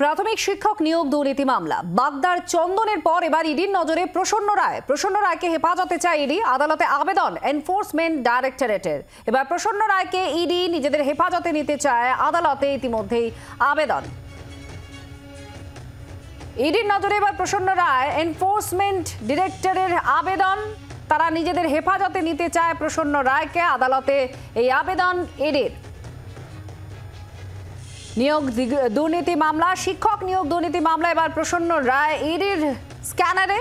প্রাথমিক শিক্ষক নিয়োগ দুর্নীতি মামলা বাগদার চন্দনের পর এবার ইডির নজরে প্রসন্ন রায়কে হেফাজতে চায় ইডি। আদালতে আবেদন এনফোর্সমেন্ট ডাইরেক্টরেটের। এবার প্রসন্ন রায়কে ইডি নিজেদের হেফাজতে নিতে চায়। আদালতে ইতিমধ্যেই আবেদন। ইডির নজরে এবার প্রসন্ন রায়, এনফোর্সমেন্ট ডিরেক্টরের আবেদন। তারা নিজেদের হেফাজতে নিতে চায় প্রসন্ন রায়কে। আদালতে এই আবেদন ইডির। নিয়োগ দুর্নীতি মামলা, শিক্ষক নিয়োগ দুর্নীতি মামলা এবার প্রসন্ন রায় ইডির স্ক্যানারে।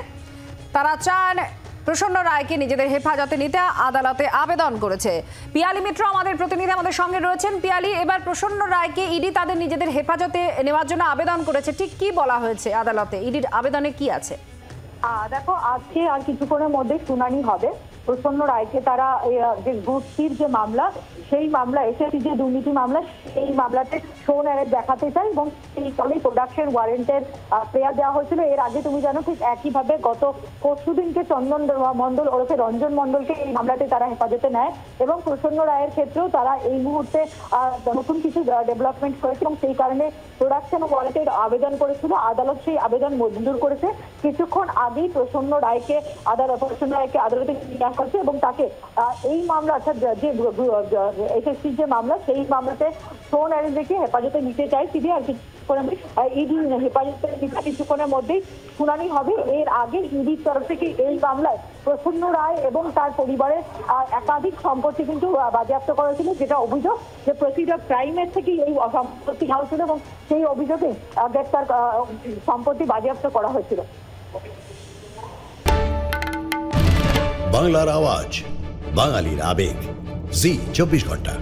তারা চান প্রসন্ন রায়কে নিজেদের হেফাজতে নিতে। আদালতে আবেদন করেছে। পিয়ালি মিত্র আমাদের প্রতিনিধি আমাদের সঙ্গে রয়েছেন। পিয়ালি, এবার প্রসন্ন রায়কে ইডি তাদের নিজেদের হেফাজতে নেওয়ার জন্য আবেদন করেছে, ঠিক কি বলা হয়েছে আদালতে? ইডির আবেদনে কি আছে? দেখো, আজকে আর কিছুক্ষণের মধ্যে শুনানি হবে। প্রসন্ন রায়কে তারা যে গোষ্ঠীর যে মামলা, সেই মামলা এসএসসি যে দুর্নীতি মামলা, সেই মামলাতে শো অ্যারেস্ট দেখাতে চাই এবং সেই কারণে প্রোডাকশন ওয়ারেন্টের প্রেয়ার দেওয়া হয়েছিল। এর আগে তুমি জানো ঠিক একইভাবে গত পরশুদিনকে চন্দন মণ্ডল ওরফে রঞ্জন মণ্ডলকে এই মামলাতে তারা হেফাজতে নেয় এবং প্রসন্ন রায়ের ক্ষেত্রেও তারা এই মুহূর্তে নতুন কিছু ডেভেলপমেন্ট করেছে এবং সেই কারণে প্রোডাকশন ওয়ারেন্টের আবেদন করেছিল। আদালত সেই আবেদন মঞ্জুর করেছে। কিছুক্ষণ আগেই প্রসন্ন রায়কে আদালতে নিয়ে আসা হয়েছে এবং তাকে এই মামলা অর্থাৎ যে এসএসসি যে মামলা, সেই মামলাতে শো অ্যারেস্ট রেখে হেফাজতে নিতে চাই সিবি। আর ইডি হেফাজতে কিছুক্ষণের মধ্যেই শুনানি হবে। এর আগে ইডির তরফ থেকে এই মামলায় প্রসন্ন রায় এবং তার পরিবারের একাধিক সম্পত্তি কিন্তু বাজেয়াপ্ত করা হয়েছিল, যেটা অভিযোগ যে প্রসিড অফ ক্রাইমের থেকে এই সম্পত্তি নেওয়া হয়েছিল এবং সেই অভিযোগে গ্রেপ্তার সম্পত্তি বাজেয়াপ্ত করা হয়েছিল। বাংলার আওয়াজ, বাঙালির আবেগ, জি 24 ঘন্টা।